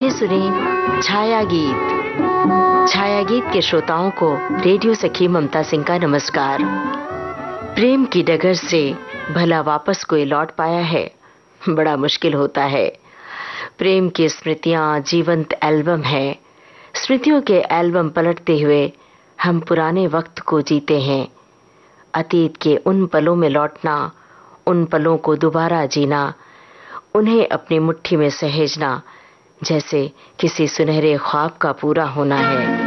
ये सुनी छाया गीत। छाया गीत के श्रोताओं को रेडियो सखी ममता सिंह का नमस्कार। प्रेम की डगर से भला वापस कोई लौट पाया है, बड़ा मुश्किल होता है। प्रेम की स्मृतियां जीवंत एल्बम है। स्मृतियों के एल्बम पलटते हुए हम पुराने वक्त को जीते हैं। अतीत के उन पलों में लौटना, उन पलों को दोबारा जीना, उन्हें अपनी मुट्ठी में सहेजना जैसे किसी सुनहरे ख्वाब का पूरा होना है।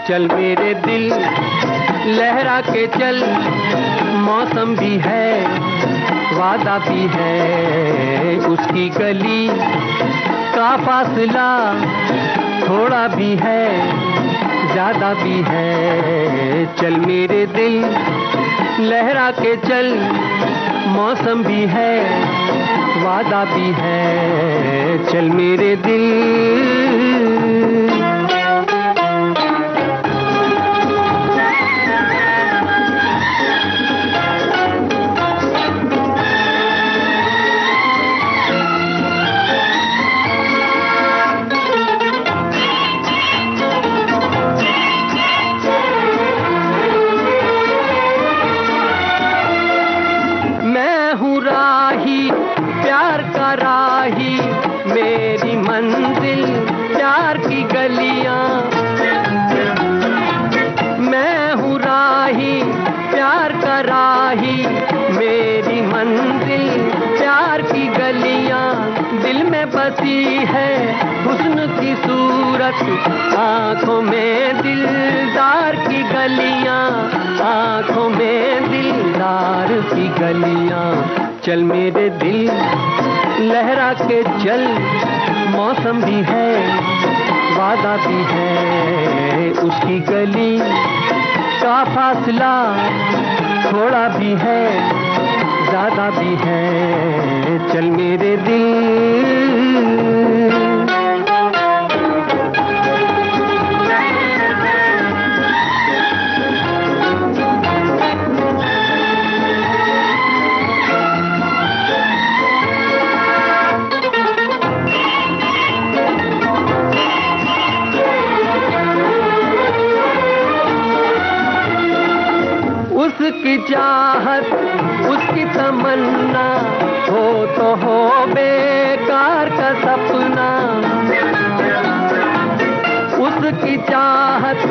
चल मेरे दिल लहरा के चल, मौसम भी है वादा भी है, उसकी गली का फासला थोड़ा भी है ज्यादा भी है। चल मेरे दिल लहरा के चल, मौसम भी है वादा भी है। चल मेरे दिल। प्यार का राही, मेरी मंजिल प्यार की गलियां। मैं हूँ राही प्यार का राही, मेरी मंजिल प्यार की गलियां। दिल में बसी है हुस्न की सूरत, आंखों में दिलदार की गलियां, आंखों में दिलदार की गलियां। चल मेरे दिल लहरा के चल, मौसम भी है वादा भी है, उसकी गली का फासला थोड़ा भी है ज्यादा भी है। चल मेरे दिल। उसकी चाहत उसकी तमन्ना हो तो हो बेकार का सपना। उसकी चाहत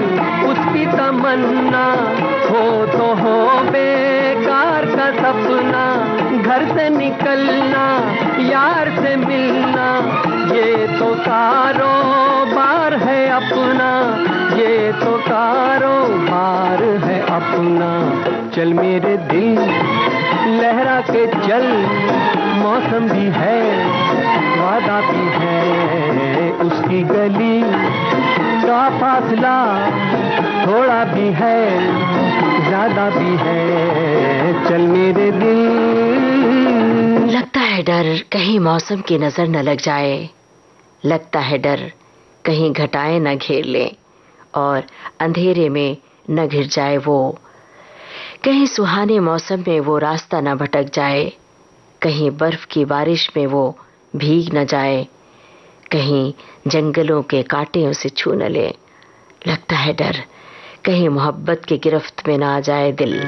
उसकी तमन्ना हो तो हो बेकार का सपना। घर से निकलना यार से मिलना, ये तो कारोबार है अपना, ये तो कारोबार है अपना। चल मेरे दिल लहरा के चल, मौसम भी है वादा भी है, उसकी गली का फासला थोड़ा भी है ज्यादा भी है। चल मेरे दिल। लगता है डर कहीं मौसम की नजर न लग जाए, लगता है डर कहीं घटाएं न घेर लें और अंधेरे में न घिर जाए वो। कहीं सुहाने मौसम में वो रास्ता न भटक जाए, कहीं बर्फ की बारिश में वो भीग न जाए, कहीं जंगलों के कांटे उसे छू न ले। लगता है डर कहीं मोहब्बत की गिरफ्त में ना आ जाए दिल।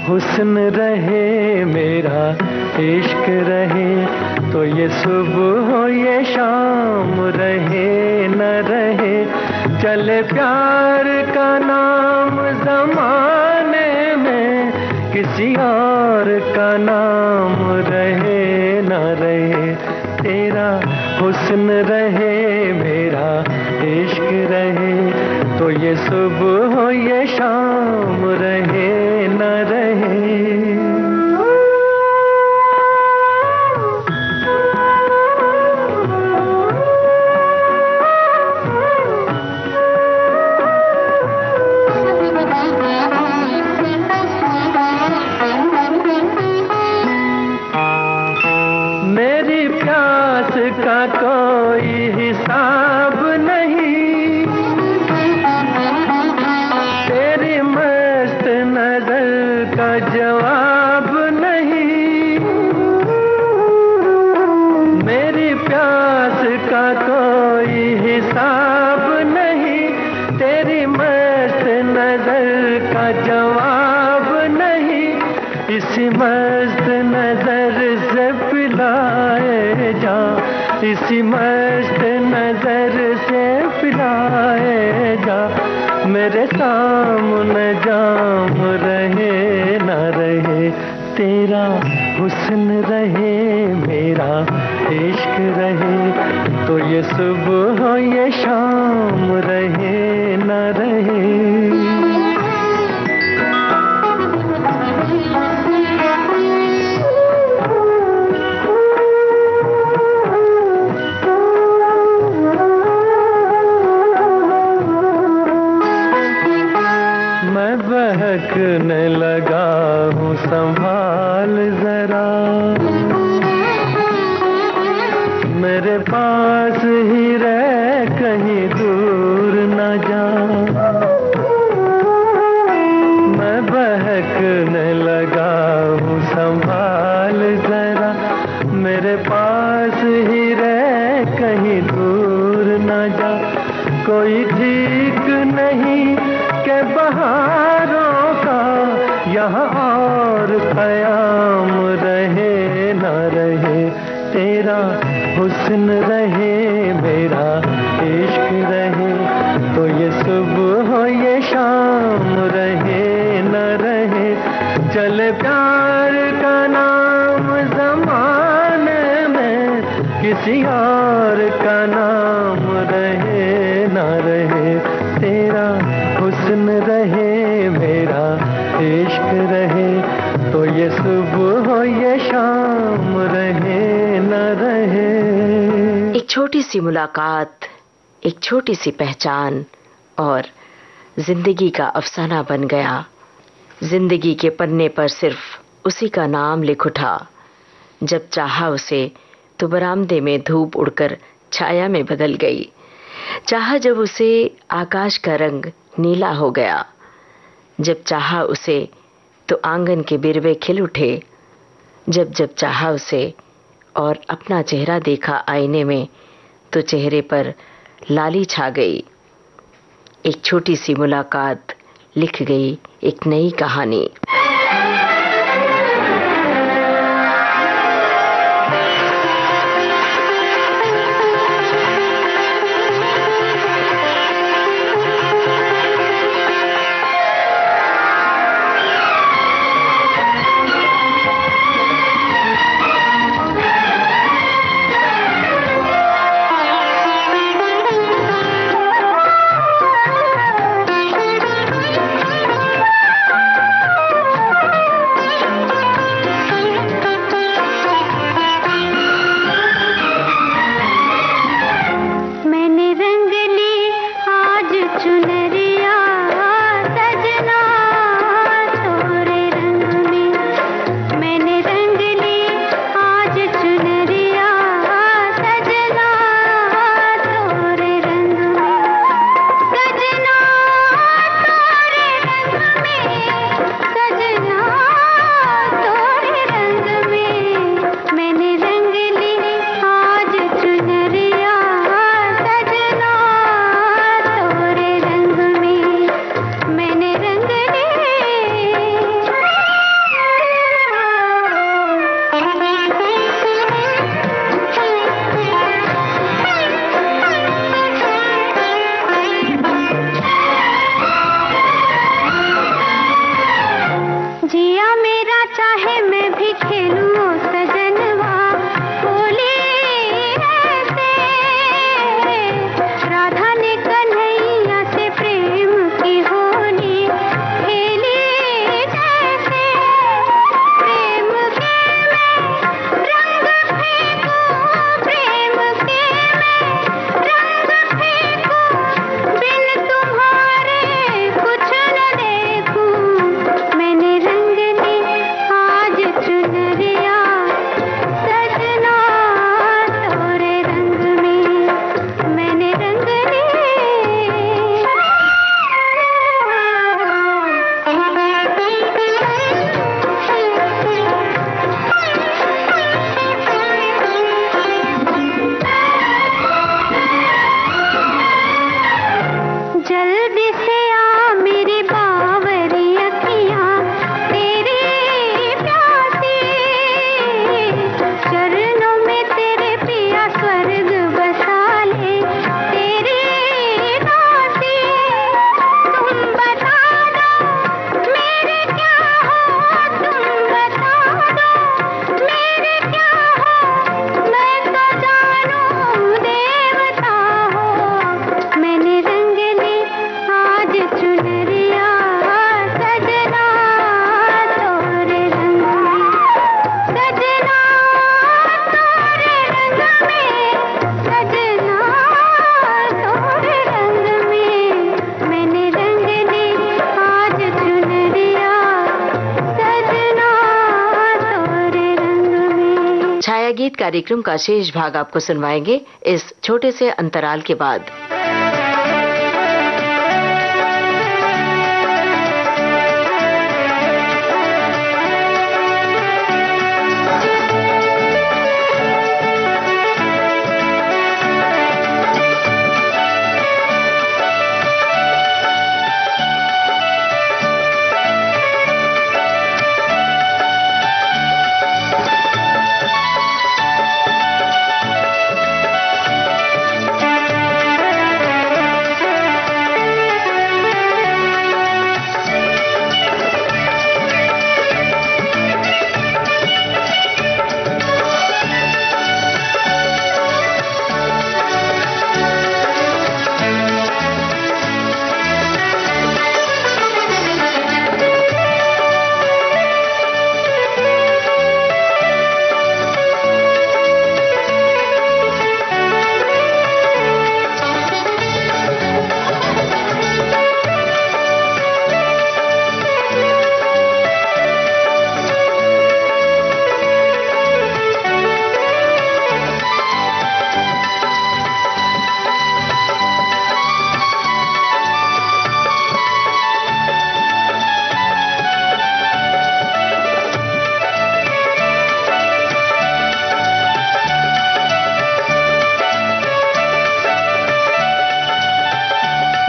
हुस्न रहे मेरा इश्क रहे, तो ये सुबह हो ये शाम रहे न रहे। चले प्यार का नाम ज़माने में, किसी और का नाम रहे न रहे। तेरा हुस्न रहे मेरा इश्क रहे, तो ये सुबह हो ये शाम रहे न रहे। नजर से पिलाए जा, इसी मस्त नजर से पिलाए जा, मेरे सामने जाम रहे न रहे, तेरा हुस्न रहे मेरा इश्क रहे, तो ये सुबह हो ये शाम रहे न रहे। बहकने लगा हूँ संभाल जरा, मेरे पास ही रह कहीं दूर न जा, मैं बहकने लगा हूँ संभाल जरा, मेरे पास ही रह कहीं दूर न जा, कोई ठीक नहीं के बहारों का यहाँ और क़याम रहे न रहे, तेरा हुस्न रहे मेरा इश्क रहे, तो ये सुबह हो ये शाम रहे न रहे, चले प्यार का नाम ज़माने में, किसी और का नाम रहे न रहे, तेरा हुस्न रहे मेरा इश्क रहे, तो ये सुबह हो ये शाम रहे न रहे। एक छोटी सी मुलाकात, एक छोटी सी पहचान और जिंदगी का अफसाना बन गया। जिंदगी के पन्ने पर सिर्फ उसी का नाम लिख उठा, जब चाहा उसे तो बरामदे में धूप उड़कर छाया में बदल गई, चाहा जब उसे आकाश का रंग नीला हो गया, जब चाहा उसे तो आंगन के बिरवे खिल उठे, जब जब चाहा उसे और अपना चेहरा देखा आईने में तो चेहरे पर लाली छा गई। एक छोटी सी मुलाकात लिख गई एक नई कहानी। गीत कार्यक्रम का शेष भाग आपको सुनवाएंगे इस छोटे से अंतराल के बाद।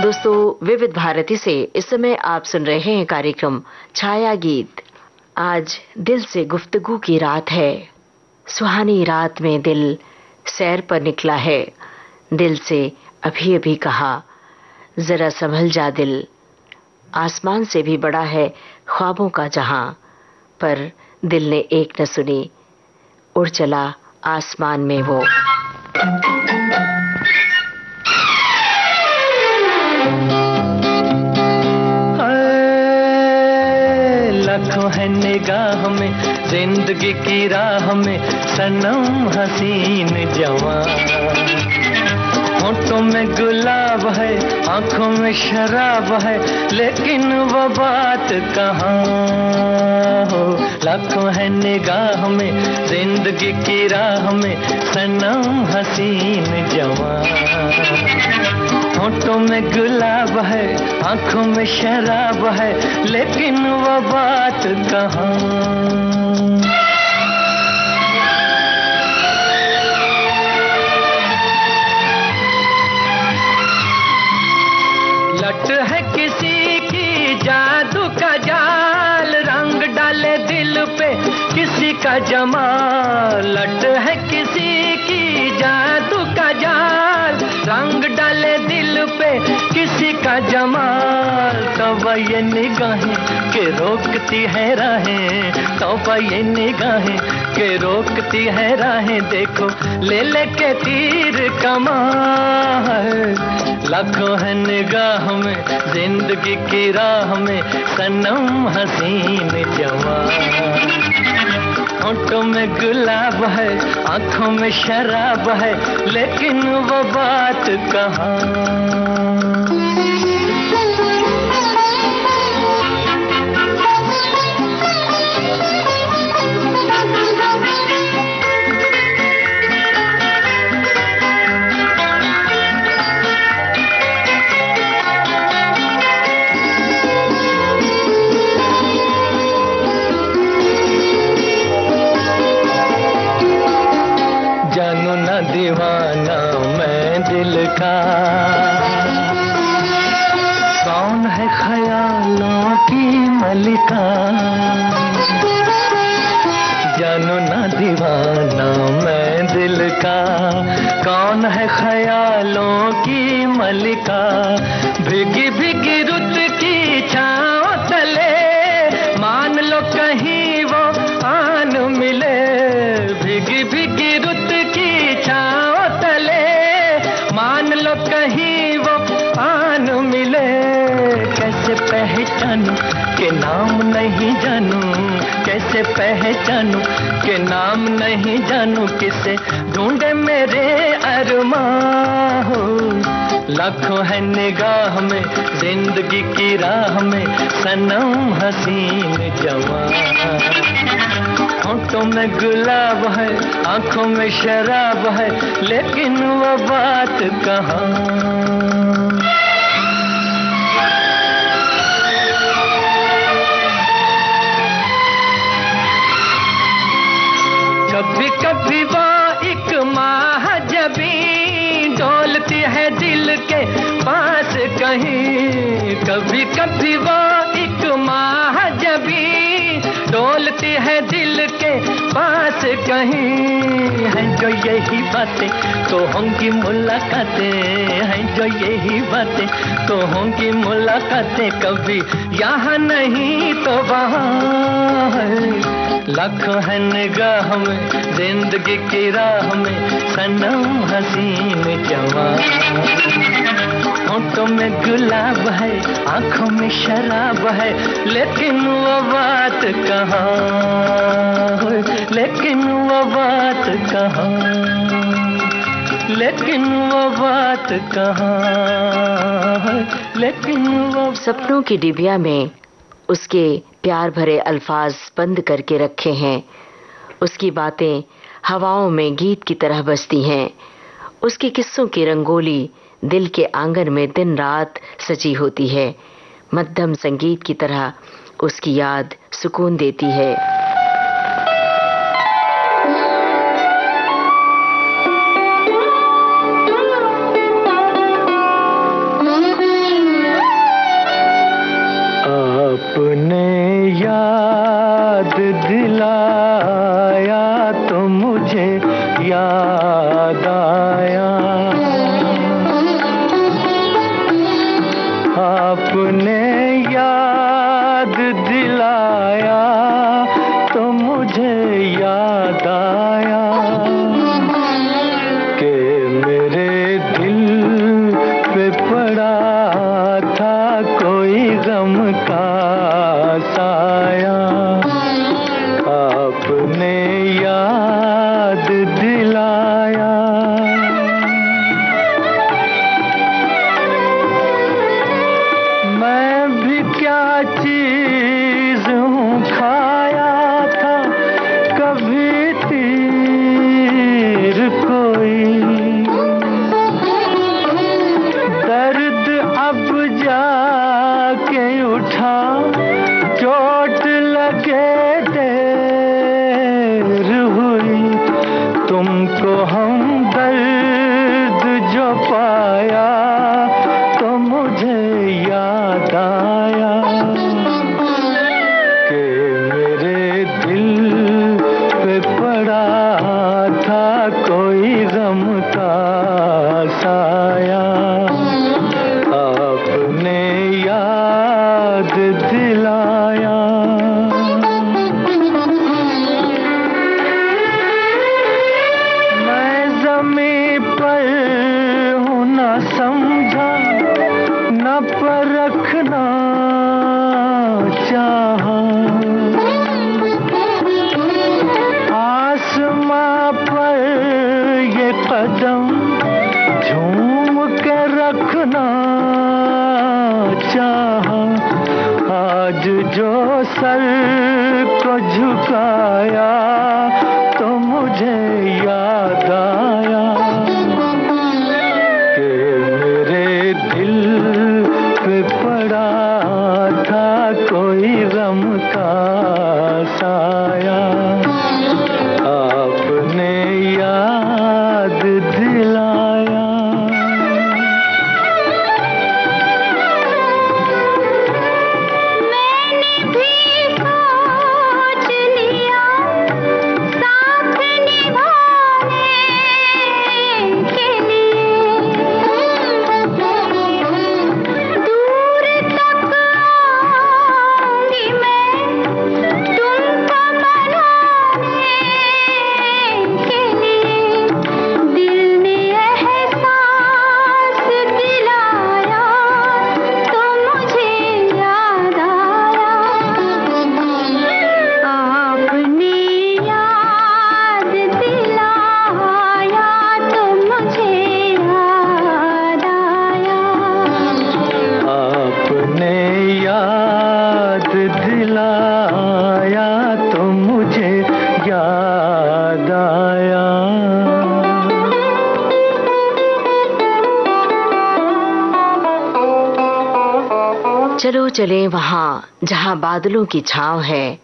दोस्तों, विविध भारती से इस समय आप सुन रहे हैं कार्यक्रम छाया गीत। आज दिल से गुफ्तगू की रात है। सुहानी रात में दिल सैर पर निकला है। दिल से अभी अभी कहा, जरा संभल जा दिल। आसमान से भी बड़ा है ख्वाबों का जहां, पर दिल ने एक न सुनी, उड़ चला आसमान में वो। लाखों है निगाह में जिंदगी की राह में सनम हसीन जवान। होठों में गुलाब है, आंखों में शराब है, लेकिन वो बात कहाँ हो। लाखों है निगाह में जिंदगी की राह में सनम हसीन जवान। होठों में गुलाब है, आंखों में शराब है, लेकिन वो बात कहाँ। लट है किसी की जादू का जाल, रंग डाले दिल पे किसी का जमाल। लट है किसी की जादू का जाल, रंग डाले दिल पे किसी का जमाल। तौबा ये निगाहें के रोकती है राहें, तौबा ये निगाहें के रोकती है राहें। देखो ले लेके तीर कमान। लाखों है निगाह में जिंदगी की राह में सनम हसीन जवान। होठों में गुलाब है, आंखों में शराब है, लेकिन वो बात कहाँ। जानू ना दीवाना मैं दिल का, कौन है ख्यालों की मलिका। जानू ना दीवाना मैं दिल का, कौन है ख्यालों की मलिका। भीगी भीगी रुत की छाँव तले, मान लो कहीं वो आन मिले। भीगी भीगी रुत की छाँव तले, मान लो कहीं वो आन मिले। कैसे पहचानूं के नाम नहीं जानूं, कैसे पहचानूं के नाम नहीं जानूं। किसे ढूंढे मेरे अरमां हो। लाखों है निगाह में जिंदगी की राह में सनम हसीन जवान। होंठों में गुलाब है, आंखों में शराब है, लेकिन वो बात कहाँ। कभी कभी वो एक महाजबी डोलती है दिल के पास कहीं। कभी कभी वो एक महाजबी डोलती है दिल के पास कहीं। हैं जो यही बातें तो होंगी मुलाकातें, हैं जो यही बातें तो होंगी मुलाकातें। कभी यहाँ नहीं तो वहाँ है। लाखों है निगाह में, जिंदगी की राह में, सनम हसीन जवां। होंठों में गुलाब है, आंखों में शराब है, लेकिन वो बात कहाँ, लेकिन वो बात कहाँ, लेकिन वो बात कहाँ, लेकिन वो। सपनों की डिबिया में उसके प्यार भरे अल्फाज बंद करके रखे हैं। उसकी बातें हवाओं में गीत की तरह बजती हैं। उसके किस्सों की रंगोली दिल के आंगन में दिन रात सजी होती है। मध्यम संगीत की तरह उसकी याद सुकून देती है। आपने याद दिलाया तो मुझे याद आया। आपने याद दिलाया तो मुझे याद आया कि मेरे दिल पे पड़ा था कोई गम का साया। आपने याद दिलाया। मैं भी क्या चीज हूँ, खाया था कभी तीर कोई। दर्द अब जाके उठा, चोट लगे देर हुई। चलो चले वहां जहां बादलों की छांव है,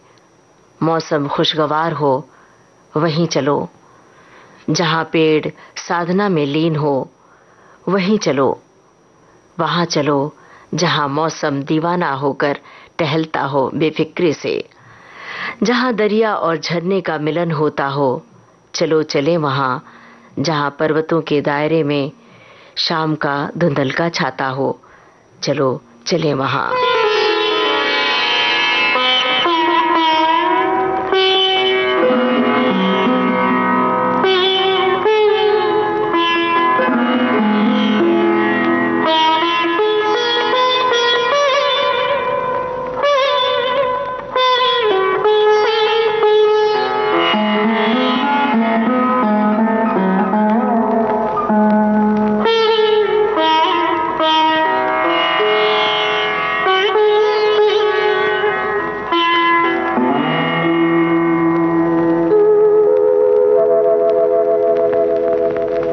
मौसम खुशगवार हो वहीं चलो, जहां पेड़ साधना में लीन हो वहीं चलो, वहां चलो जहां मौसम दीवाना होकर टहलता हो बेफिक्री से, जहां दरिया और झरने का मिलन होता हो। चलो चले वहां जहां पर्वतों के दायरे में शाम का धुंधलका छाता हो। चलो चले वहां।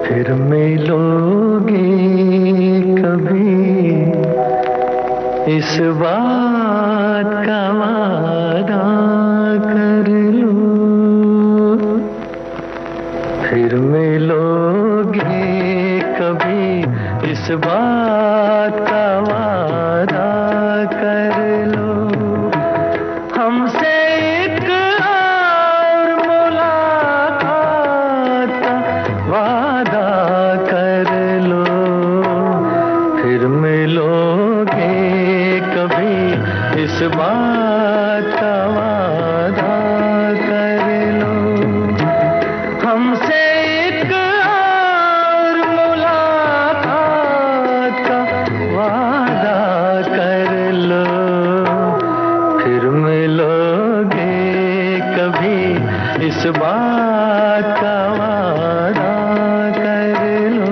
फिर मिलोगे कभी इस बात का वादा कर लो, फिर मिलोगे कभी इस बात का वादा कर लो, हमसे एक और मुलाकात का वादा कर लो, फिर मिलोगे कभी इस बात का वादा कर लो, हमसे एक और मुलाकात का वादा कर लो, फिर मिलोगे कभी इस बात का वादा कर लो।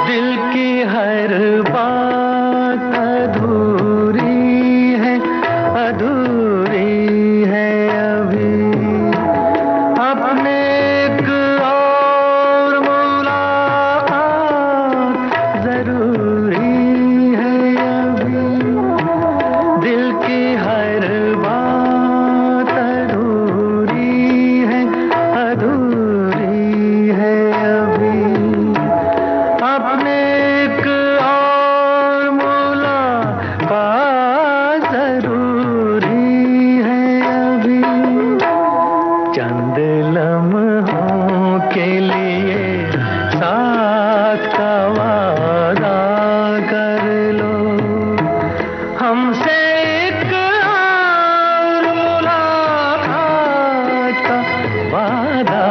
दिल की हर बात अधूरी है, अधूरी है अभी, अपने एक और मुलाकात जरूरी है अभी, दिल की हर बात अधूरी है, अधूरी है अभी, अपने एक और मुलाकात जरूरी है अभी, चंद लम्हों के लिए साथ का वादा कर लो, हमसे एक और मुलाकात का वादा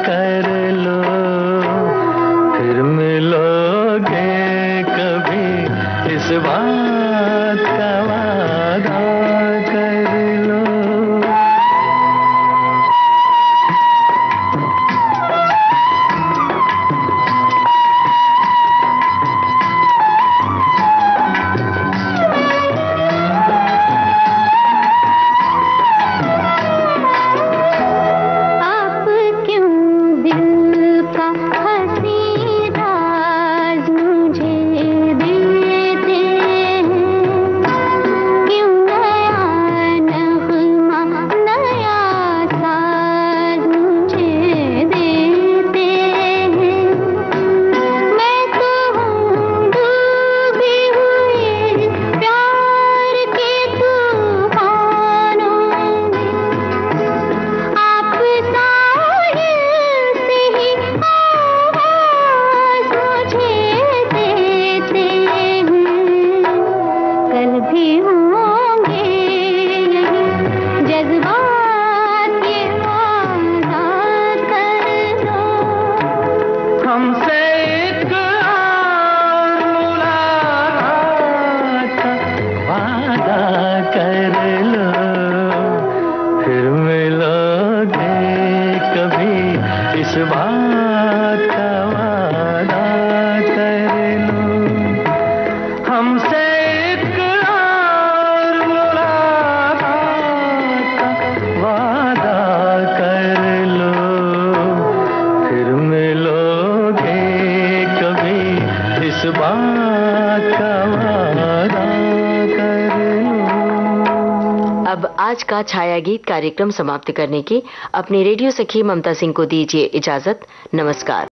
कर लो, फिर मिलोगे कभी इस बात का वादा कर लो। आप क्यों दिल का हंसी राज मुझे देते हैं, क्यों नया नगमा नया साज मुझे देते हैं, मैं तो हूँ डूबी हुई प्यार के तूफानों में, आप साहिल से ही आवाज़ मुझे देते हैं, कल भी होंगे यही जज्बात ये वादा कर लो, हमसे एक और मुलाकात का वादा कर लो, फिर मिलोगे कभी इस बात अब आज का छाया गीत कार्यक्रम समाप्त करने की अपनी रेडियो सखी ममता सिंह को दीजिए इजाजत। नमस्कार।